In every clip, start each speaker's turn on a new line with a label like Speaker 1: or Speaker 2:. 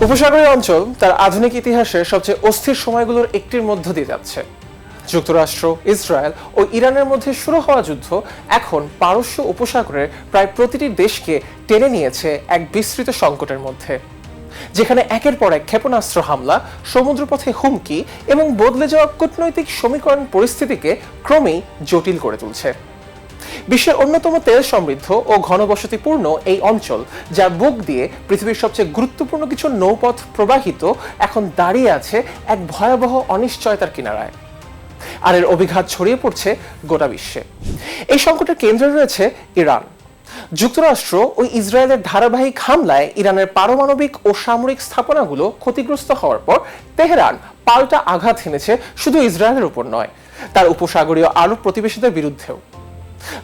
Speaker 1: উপসাগরীয় অঞ্চল তার আধুনিক ইতিহাসে সবচেয়ে অস্থির সময়গুলোর একটির মধ্য দিয়ে যাচ্ছে। যুক্তরাষ্ট্র, ইসরায়েল ও ইরানের মধ্যে শুরু হওয়া যুদ্ধ এখন পারস্য উপসাগরের প্রায় প্রতিটি দেশকে টেনে নিয়েছে এক বিস্তৃত সংকটের মধ্যে, যেখানে একের পর এক ক্ষেপণাস্ত্র হামলা, সমুদ্রপথে হুমকি এবং বদলে যাওয়া কূটনৈতিক সমীকরণ পরিস্থিতিকে ক্রমেই জটিল করে তুলছে। বিশ্বের অন্যতম তেল সমৃদ্ধ ও ঘনবসতিপূর্ণ এই অঞ্চল, যার বুক দিয়ে পৃথিবীর সবচেয়ে গুরুত্বপূর্ণ কিছু নৌপথ প্রবাহিত, এখন দাঁড়িয়ে আছে এক ভয়াবহ অনিশ্চয়তার কিনারায়। আর এর অভিঘাত ছড়িয়ে পড়ছে গোটা বিশ্বে। এই সংকটের কেন্দ্রে রয়েছে ইরান। যুক্তরাষ্ট্র ও ইসরায়েলের ধারাবাহিক হামলায় ইরানের পারমাণবিক ও সামরিক স্থাপনাগুলো ক্ষতিগ্রস্ত হওয়ার পর তেহরান পাল্টা আঘাত হেনেছে শুধু ইসরায়েলের উপর নয়, তার উপসাগরীয় আরব প্রতিবেশীদের বিরুদ্ধেও।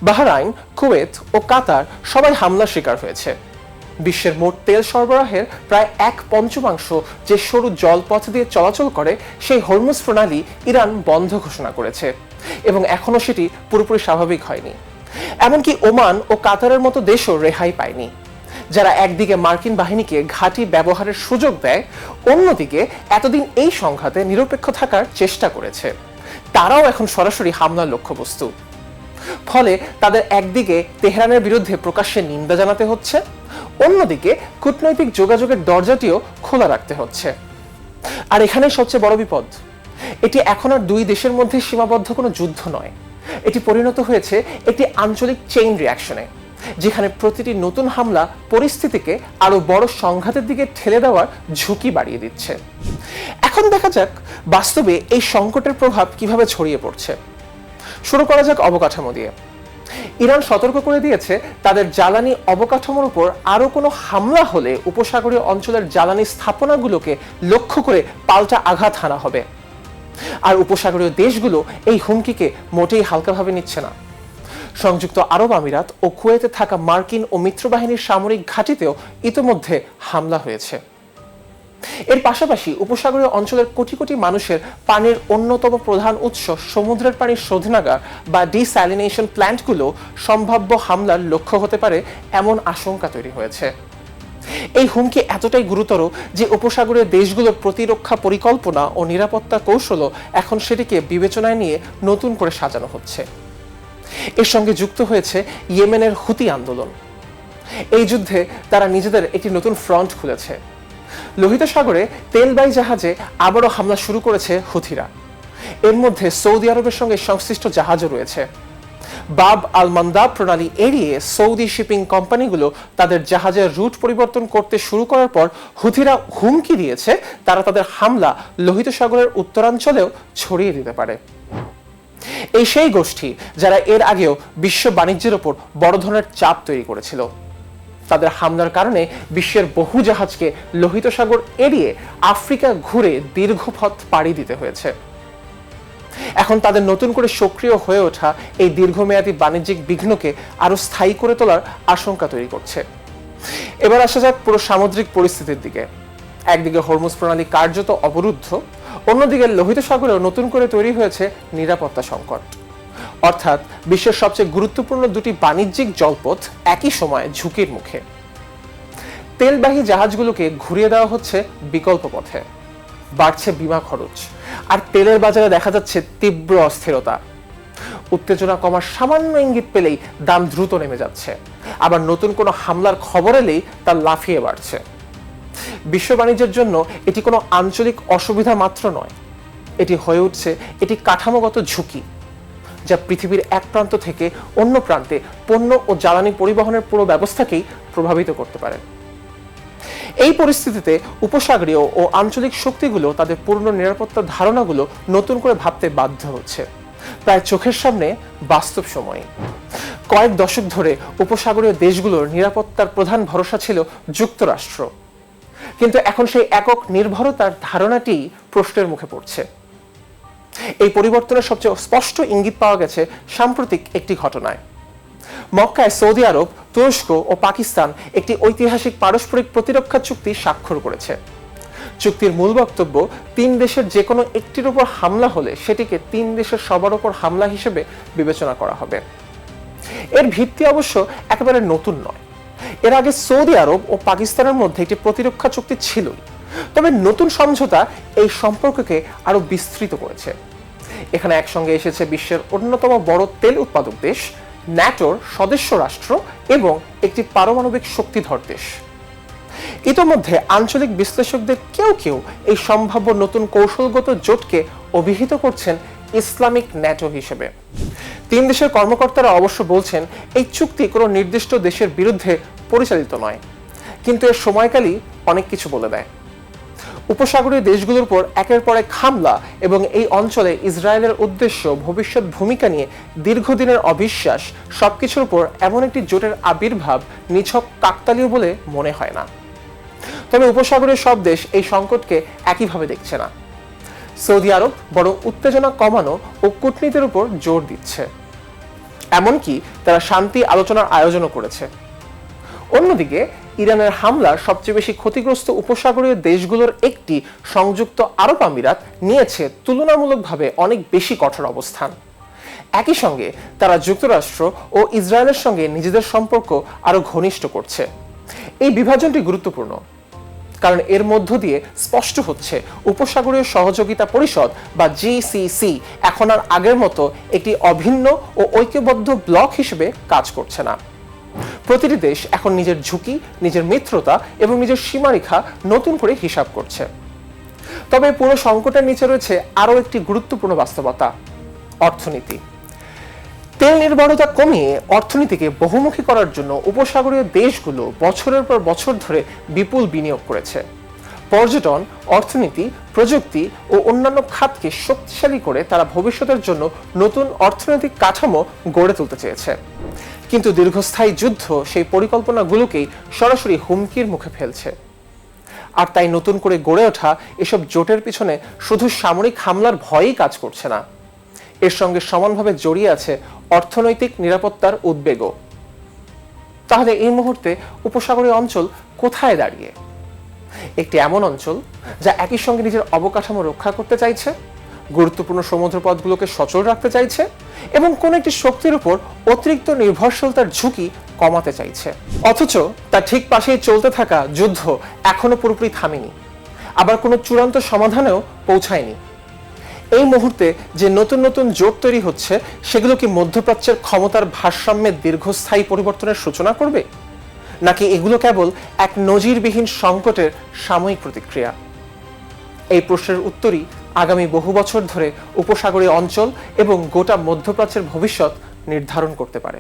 Speaker 1: বাহরাইন, কুয়েত ও কাতার সবাই হামলার শিকার হয়েছে। বিশ্বের মোট তেল সরবরাহের প্রায় 1/5 যে সরু জলপথ দিয়ে চলাচল করে, সেই হরমুজ প্রণালী ইরান বন্ধ ঘোষণা করেছে এবং এখনো সেটি পুরোপুরি স্বাভাবিক হয়নি। এমনকি ওমান ও কাতারের মতো দেশও রেহাই পায়নি, যারা একদিকে মার্কিন বাহিনীকে ঘাঁটি ব্যবহারের সুযোগ দেয়, অন্যদিকে এতদিন এই সংঘাতে নিরপেক্ষ থাকার চেষ্টা করেছে। তারাও এখন সরাসরি হামলার লক্ষ্যবস্তু। ফলে তাদের একদিকে তেহরানের বিরুদ্ধে প্রকাশ্যে নিন্দা জানাতে হচ্ছে, অন্যদিকে কূটনৈতিক যোগাযোগের দরজাটিও খোলা রাখতে হচ্ছে। আর এখানেই সবচেয়ে বড় বিপদ, এটি এখন আর দুই দেশের মধ্যে সীমাবদ্ধ কোনো যুদ্ধ নয়, এটি পরিণত হয়েছে একটি আঞ্চলিক চেইন রিঅ্যাকশনে, যেখানে প্রতিটি নতুন হামলা পরিস্থিতিকে আরো বড় সংঘাতের দিকে ঠেলে দেওয়ার ঝুঁকি বাড়িয়ে দিচ্ছে। এখন দেখা যাক বাস্তবে এই সংকটের প্রভাব কিভাবে ছড়িয়ে পড়ছে। শুরু করা যাক অবকাঠামো দিয়ে। ইরান সতর্ক করে দিয়েছে, তাদের জ্বালানি অবকাঠামোর উপর আরো কোনো হামলা হলে উপসাগরীয় অঞ্চলের জ্বালানি স্থাপনাগুলোকে লক্ষ্য করে পাল্টা আঘাত হানা হবে। আর উপসাগরীয় দেশগুলো এই হুমকিকে মোটেই হালকাভাবে নিচ্ছে না। সংযুক্ত আরব আমিরাত ও কুয়েতে থাকা মার্কিন ও মিত্রবাহিনীর সামরিক ঘাঁটিতেও ইতোমধ্যে হামলা হয়েছে। এর পাশাপাশি উপসাগরীয় অঞ্চলের কোটি কোটি মানুষের পানির অন্যতম প্রধান উৎস সমুদ্রের পানির শোধনাগার বা ডিস্যালিনেশন প্ল্যান্টগুলো সম্ভাব্য হামলার লক্ষ্য হতে পারে এমন আশঙ্কা তৈরি হয়েছে। এই হুমকি এতটাই গুরুতর যে উপসাগরীয় দেশগুলোর প্রতিরক্ষা পরিকল্পনা ও নিরাপত্তা কৌশলও এখন সেটিকে বিবেচনায় নিয়ে নতুন করে সাজানো হচ্ছে। এর সঙ্গে যুক্ত হয়েছে ইয়েমেনের হুতি আন্দোলন। এই যুদ্ধে তারা নিজেদের একটি নতুন ফ্রন্ট খুলেছে। লোহিত সাগরে তেলবাহী জাহাজে আবারও হামলা শুরু করেছে হুথিরা। এর মধ্যে সৌদি আরবের সঙ্গে সংশ্লিষ্ট জাহাজও রয়েছে। বাব আল মান্দাব প্রণালী এড়িয়ে সৌদি শিপিং কোম্পানিগুলো তাদের জাহাজের রুট পরিবর্তন করতে শুরু করার পর হুথিরা হুমকি দিয়েছে, তারা তাদের হামলা লোহিত সাগরের উত্তরাঞ্চলেও ছড়িয়ে দিতে পারে। এই সেই গোষ্ঠী যারা এর আগেও বিশ্ব বাণিজ্যের উপর বড় ধরনের চাপ তৈরি করেছিল। তাদের হামলার কারণে বিশ্বের বহু জাহাজকে লোহিত সাগর এড়িয়ে আফ্রিকা ঘুরে দীর্ঘ পথ পাড়ি দিতে হয়েছে। এখন তাদের নতুন করে সক্রিয় হয়ে ওঠা এই দীর্ঘমেয়াদী বাণিজ্যিক বিঘ্নকে আরো স্থায়ী করে তোলার আশঙ্কা তৈরি করছে। এবার আসা যাক পুরো সামুদ্রিক পরিস্থিতির দিকে। একদিকে হরমুজ প্রণালী কার্যত অবরুদ্ধ, অন্যদিকে লোহিত সাগরেও নতুন করে তৈরি হয়েছে নিরাপত্তা সংকট। অর্থাৎ বিশ্বের সবচেয়ে গুরুত্বপূর্ণ দুটি বাণিজ্যিক জলপথ একই সময় ঝুঁকির মুখে। তেলবাহী জাহাজগুলোকে ঘুরিয়ে দেওয়া হচ্ছে বিকল্প পথে, বাড়ছে বিমা খরচ, আর তেলের বাজারে দেখা যাচ্ছে তীব্র অস্থিরতা। উত্তেজনা কমার সামান্য ইঙ্গিত পেলেই দাম দ্রুত নেমে যাচ্ছে, আবার নতুন কোনো হামলার খবর এলেই তা লাফিয়ে বাড়ছে। বিশ্ব বাণিজ্যের জন্য এটি কোনো আঞ্চলিক অসুবিধা মাত্র নয়, এটি হয়ে উঠছে এটি কাঠামোগত ঝুঁকি, যা পৃথিবীর এক প্রান্ত থেকে অন্য প্রান্তে পণ্য ও জ্বালানি পরিবহনের পুরো ব্যবস্থাকেই প্রভাবিত করতে পারে। এই পরিস্থিতিতে উপসাগরীয় ও আঞ্চলিক শক্তিগুলো তাদের পূর্ণ নিরাপত্তার ধারণাগুলো নতুন করে ভাবতে বাধ্য হচ্ছে, প্রায় চোখের সামনে বাস্তব সময়ে। কয়েক দশক ধরে উপসাগরীয় দেশগুলোর নিরাপত্তার প্রধান ভরসা ছিল যুক্তরাষ্ট্র, কিন্তু এখন সেই একক নির্ভরতার ধারণাটি প্রশ্নের মুখে পড়ছে। এই পরিবর্তনের সবচেয়ে স্পষ্ট ইঙ্গিত পাওয়া গেছে সাম্প্রতিক একটি ঘটনায়। মক্কায় সৌদি আরব, তুরস্ক ও পাকিস্তান একটি ঐতিহাসিক পারস্পরিক প্রতিরক্ষা চুক্তি স্বাক্ষর করেছে। চুক্তির মূল বক্তব্য, তিন দেশের যে কোনো একটির উপর হামলা হলে সেটিকে তিন দেশের সবার উপর হামলা হিসেবে বিবেচনা করা হবে। এর ভিত্তি অবশ্য একেবারে নতুন নয়। এর আগে সৌদি আরব ও পাকিস্তানের মধ্যে একটি প্রতিরক্ষা চুক্তি ছিলই, তবে নতুন সমঝোতা এই সম্পর্ককে আরো বিস্তৃত করেছে। এখানে একসঙ্গে এসেছে বিশ্বের অন্যতম বড় তেল উৎপাদক দেশ, ন্যাটোর সদস্য রাষ্ট্র এবং একটি পারমাণবিক শক্তিধর দেশ। ইতোমধ্যে আঞ্চলিক বিশ্লেষকদের কেউ কেউ এই সম্ভাব্য নতুন কৌশলগত জোটকে অভিহিত করছেন ইসলামিক ন্যাটো হিসেবে। তিন দেশের কর্মকর্তারা অবশ্য বলছেন এই চুক্তি কোনো নির্দিষ্ট দেশের বিরুদ্ধে পরিচালিত নয়, কিন্তু এর সময়কালই অনেক কিছু বলে দেয়। উপসাগরীয় দেশগুলোর উপর একের পর এক হামলা এবং এই অঞ্চলে ইসরায়েলের উদ্দেশ্য, ভবিষ্যৎ ভূমিকা নিয়ে দীর্ঘদিনের অবিশ্বাস, সবকিছুর উপর এমন একটি জোটের আবির্ভাব নিছক কাকতালীয় বলে মনে হয় না। তবে উপসাগরীয় সব দেশ এই সংকটকে একইভাবে দেখছে না। সৌদি আরব বরং উত্তেজনা কমানো ও কূটনীতির উপর জোর দিচ্ছে, এমনকি তারা শান্তি আলোচনার আয়োজনও করেছে। অন্যদিকে ইরানের হামলার সবচেয়ে বেশি ক্ষতিগ্রস্ত উপসাগরীয় দেশগুলোর একটি সংযুক্ত আরব আমিরাত নিয়েছে তুলনামূলকভাবে অনেক বেশি কঠোর অবস্থান। একই সঙ্গে তারা যুক্তরাষ্ট্র ও ইসরায়েলের সঙ্গে নিজেদের সম্পর্ক আরো ঘনিষ্ঠ করছে। এই বিভাজনটি গুরুত্বপূর্ণ, কারণ এর মধ্য দিয়ে স্পষ্ট হচ্ছে উপসাগরীয় সহযোগিতা পরিষদ বা জিসিসি এখন আর আগের মতো একটি অভিন্ন ও ঐক্যবদ্ধ ব্লক হিসেবে কাজ করছে না। প্রতিটি দেশ এখন নিজের ঝুঁকি, নিজের মিত্রতা এবং নিজের সীমারেখা নতুন করে হিসাব করছে। তবে পুরো সংকটের নিচে রয়েছে আরও একটি গুরুত্বপূর্ণ বাস্তবতা, অর্থনীতি। তেল নির্ভরতা কমিয়ে অর্থনীতিকে বহুমুখী করার জন্য উপসাগরীয় দেশগুলো বছরের পর বছর ধরে বিপুল বিনিয়োগ করেছে। পর্যটন, অর্থনীতি, প্রযুক্তি ও অন্যান্য খাতকে শক্তিশালী করে তারা ভবিষ্যতের জন্য নতুন অর্থনৈতিক কাঠামো গড়ে তুলতে চেয়েছে। কিন্তু দীর্ঘস্থায়ী যুদ্ধ সেই পরিকল্পনাগুলোকেই সরাসরি হুমকির মুখে ফেলছে। আর তাই নতুন করে গড়ে ওঠা এসব জোটের পিছনে শুধু সামরিক হামলার ভয়ই কাজ করছে না, এর সঙ্গে সমানভাবে জড়িয়ে আছে অর্থনৈতিক নিরাপত্তার উদ্বেগও। তাহলে এই মুহূর্তে উপসাগরীয় অঞ্চল কোথায় দাঁড়িয়ে? একটি এমন অঞ্চল যা একই সঙ্গে নিজের অবকাঠামো রক্ষা করতে চাইছে, গুরুত্বপূর্ণ সমুদ্রপথগুলোকে সচল রাখতে চাইছে এবং কোন একটি শক্তির উপর অতিরিক্ত নির্ভরশীলতার ঝুঁকি কমাতে চাইছে। অথচ তার ঠিক পাশেই চলতে থাকা যুদ্ধ এখনো পুরোপুরি থামেনি, আবার কোনো চূড়ান্ত সমাধানেও পৌঁছায়নি। এই মুহূর্তে যে নতুন নতুন জোট তৈরি হচ্ছে, সেগুলো কি মধ্যপ্রাচ্যের ক্ষমতার ভারসাম্যের দীর্ঘস্থায়ী পরিবর্তনের সূচনা করবে, নাকি এগুলো কেবল এক নজিরবিহীন সংকটের সাময়িক প্রতিক্রিয়া? এই প্রশ্নের উত্তরই আগামী বহু বছর ধরে উপসাগরীয় অঞ্চল এবং গোটা মধ্যপ্রাচ্যের ভবিষ্যৎ নির্ধারণ করতে পারে।